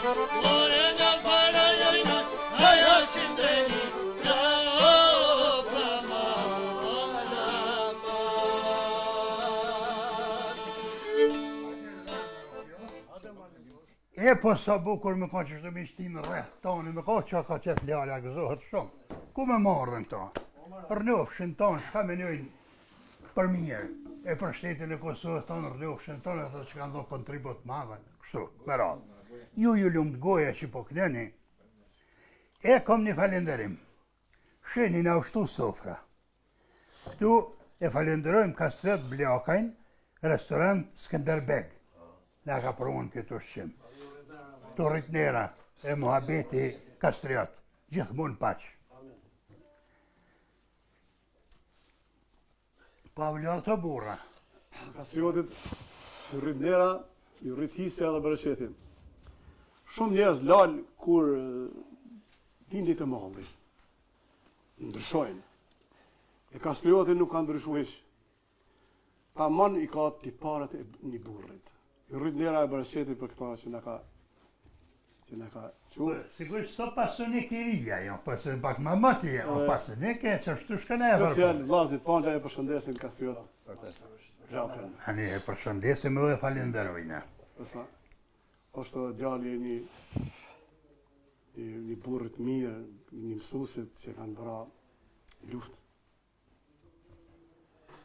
Morena para yoina, haya shindeni, E po sa bukur me ka që shtë me shtinë rreth tani, me ka që ka qef ljala gëzohet shumë. Ku me marrën ta? Rënofshin tanë, shka me njojnë për mirë. E për shtetin e Kosovës tanë rënofshin tanë, ato që kanë do kontribut madhe. Kështu, me radhë. Ju lumë të goja që po kneni. E kom një falenderim. Sheni në ushtu sofra. Këtu e falenderojmë Kastret Bljakajn, restorant Skenderbeg. Nga ka prunë këtë ushqim. Të rritnera e muhabeti Kastriot. Gjithmonë paqë. Pavlja të burra. Kastriotit, ju rritnera, ju rrit hisja dhe bërëshetin. Shumë njerëz lalë kur dindit e malli. Ndryshojnë. E Kastriotin nuk ka ndryshu ish. Ta man i ka tiparet e një burrit. Ju rritnera e bërëshetit për këta që në ka quë. Sigurisht sot pasunik i rija, jo, pasunik pak më mëti, o pasunik e që shtu shkëne e Special vllazit Panxha e përshëndesin Kastriot. Gjakën. Ani e përshëndesim dhe falenderojna. Është djali një burrit mirë, një mësuesit që kanë bëra luftë.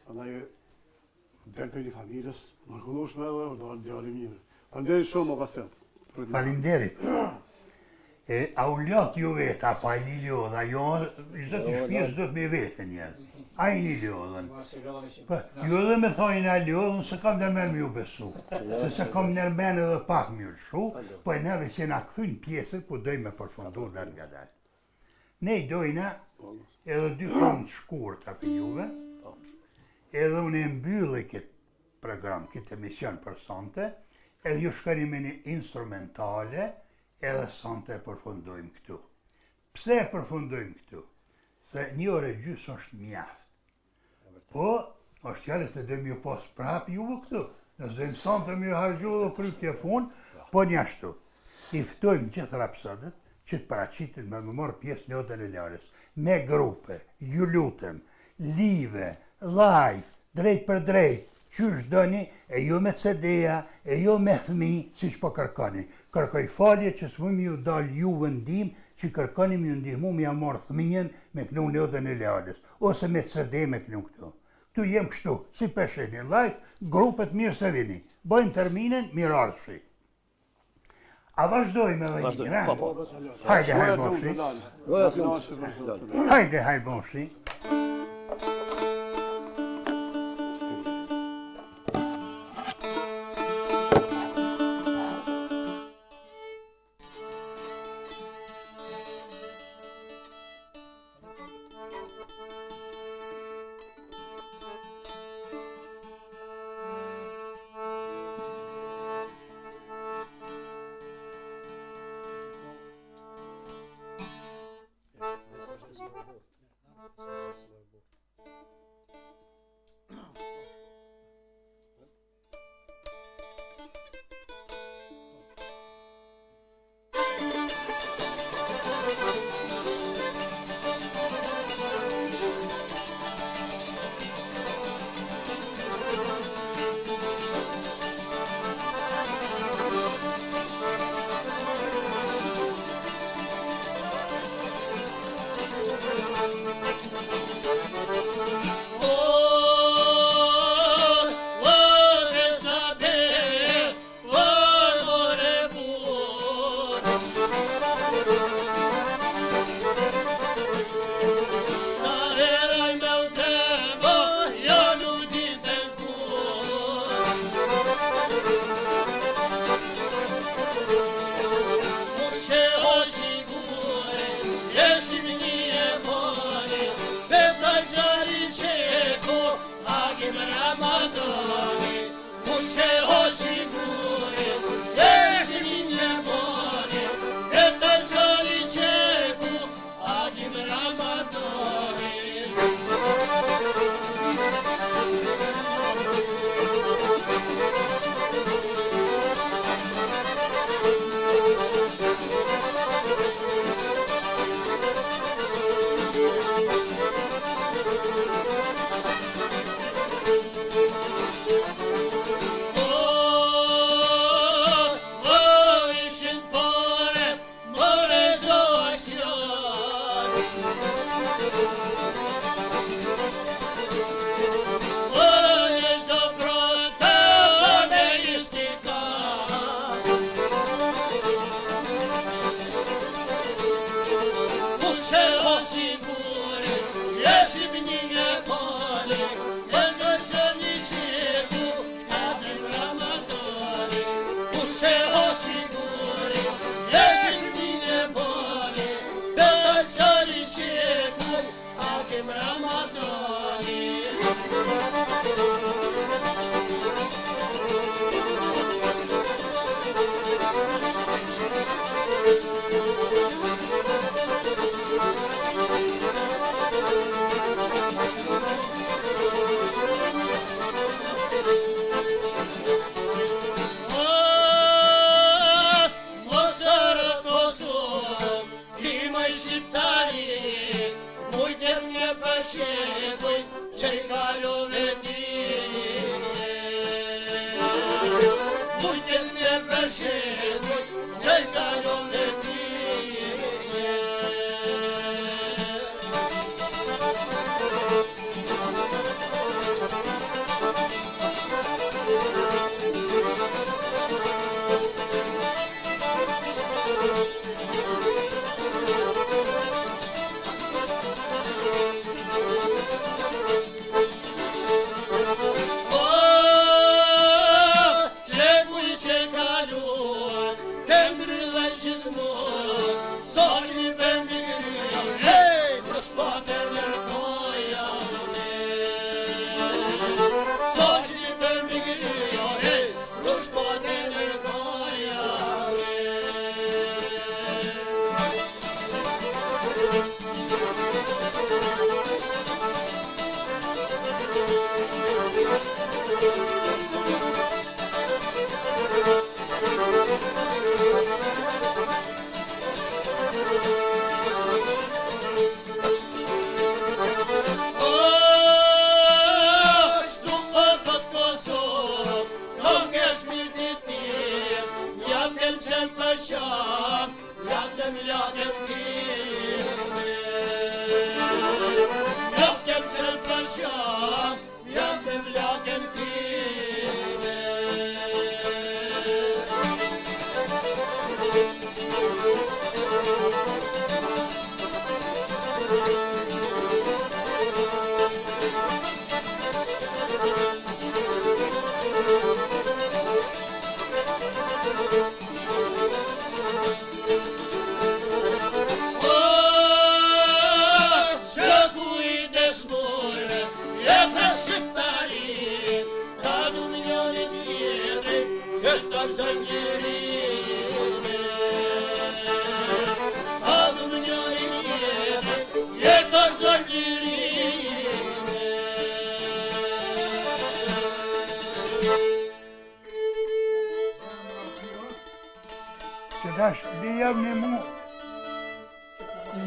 Andaj del për një familjes, mërkullueshme edhe është djali mirë. Faleminderit shumë o Kastret. Falimderit. A u lot ju vetë, apa i një lodha, jo, i zëtë i shpirë zëtë me vetë njerë. A i një lodhën. Ju edhe me thojnë a lodhën, se kam nërmen me ju besu. Se kam nërmen edhe pak me ju lëshu, po e neve që na këthyn pjesët, po dojnë me përfundu dhe nga dalë. Ne i dojna edhe 2 kohë të shkurta për juve, edhe unë e mbyllë këtë program, këtë emision për sonte, edhe ju shkani me një instrumentale, edhe sonte e përfundojmë këtu. Pse e përfundojmë këtu? Se 1 orë e gjysë është mjaft. Po, është fjallë se dojmë ju pas prap juve këtu. Nëse dojmë sonte me ju hargju dhe krytje punë, po njashtu. I ftojmë gjithë rapsodët që të paraqitin me më morë pjesë në Odën e Larës. Me grupe, ju lutem, live, live, drejt për drejt, qysh doni, e jo me CD-a, e jo me fëmi, si që po kërkoni. Kërkoj falje që s'mu mi ju dalë juve ndim, që kërkoni mi ju ndihmu mi ja marë thmijen me kënu në Odën e Larës, ose me CD me kënu këtu. Këtu jem kështu, si pesheni live, grupet mirë se vini. Bojmë terminin, mirë ardhëshi. A vazhdojmë edhe një gra? Hajde, hajde, bofshi. Hajde, hajde, bofshi. Yes,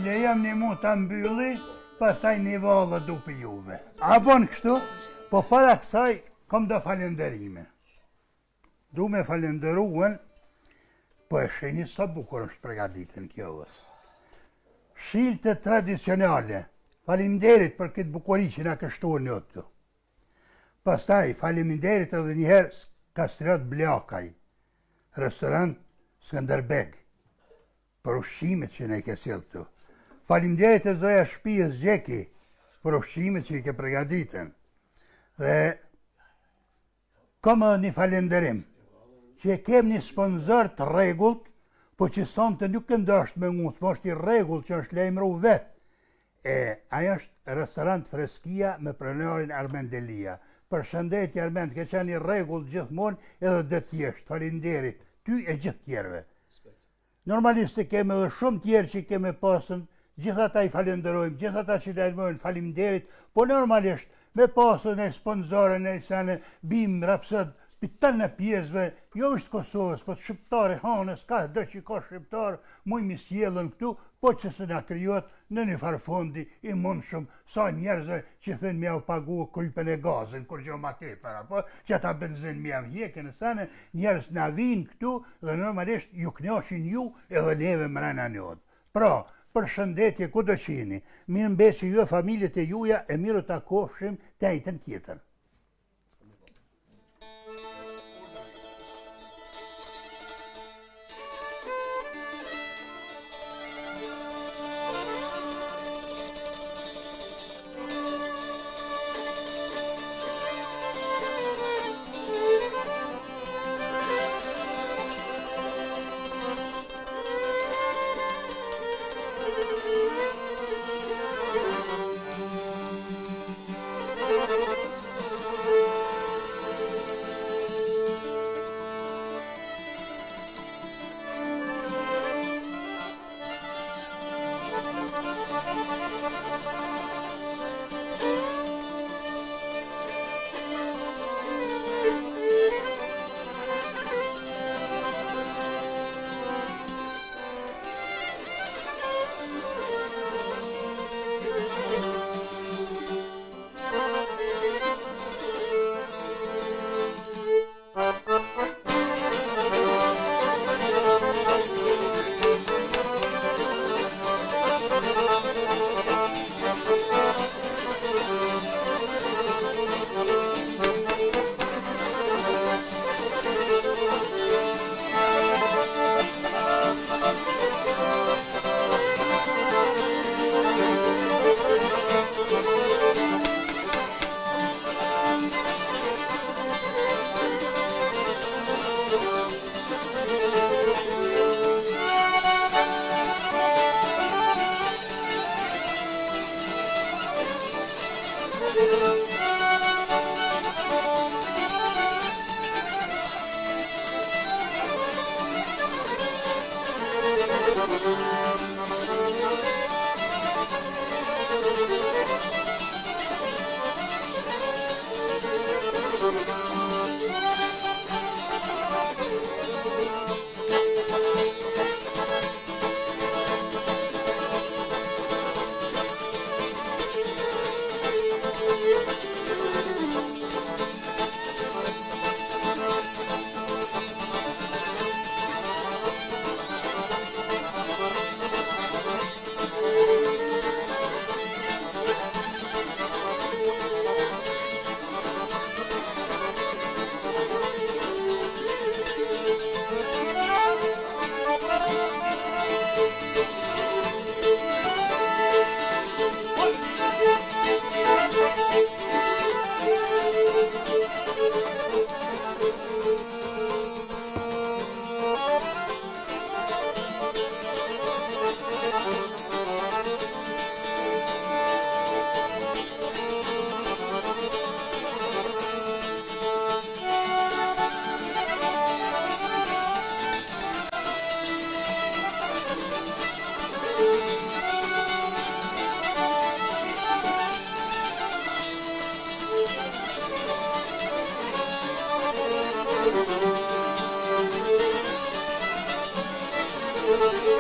Lejam një mu të mbylli, pasaj një vallë du për juve. A bon kështu, po para kësaj, kom do falenderime. Du me falenderuen, po e sheni sa bukur është pregaditën kjo. Shilte tradicionale, faleminderit për këtë bukuri që na kështuar një të. Pastaj, faleminderit edhe njëherë Kastrat Blakaj, restorant Skanderbeg, për ushqimet që ne ke sjellë këtu. Faleminderit e zoja shtëpisë Gjeki për ushqimet që i ke përgatitën. Dhe kam një falenderim që kem një sponsor të rregullt, po që sonte nuk kem dashur me ngut, po është i rregullt që është lajmëru vet. Ajo është restorant Freskia me pronarin Armend Delia. Përshëndetje Armend, ke qenë i rregullt gjithmonë edhe dhe thjesht. Faleminderit ty e gjithë tjerëve. Normalisht kemi edhe shumë tjerë që kemi pasën, gjithë ata i falenderojmë, gjithë ata që lajmërojnë faleminderit, po normalisht me pasën e sponsorën e sene bim rapsët për të në pjesëve, jo është Kosovës, po të shqiptare hanës, ka dhe që ka shqiptarë, muj mi sjellën këtu, po që se nga kryot në një farfondi i mund shumë, sa njerëzve që thënë mja u pagu krypën e gazin, kur gjo ma tepera, po që ata benzin mja vjekën e sene, njerëz nga vinë këtu dhe normalisht ju knashin ju edhe neve mrena njot. Pra, për shëndetje ku do qini, mirë mbesi ju e familjet e juja e miru ta kofshim të ajtën tjetër. Thank you.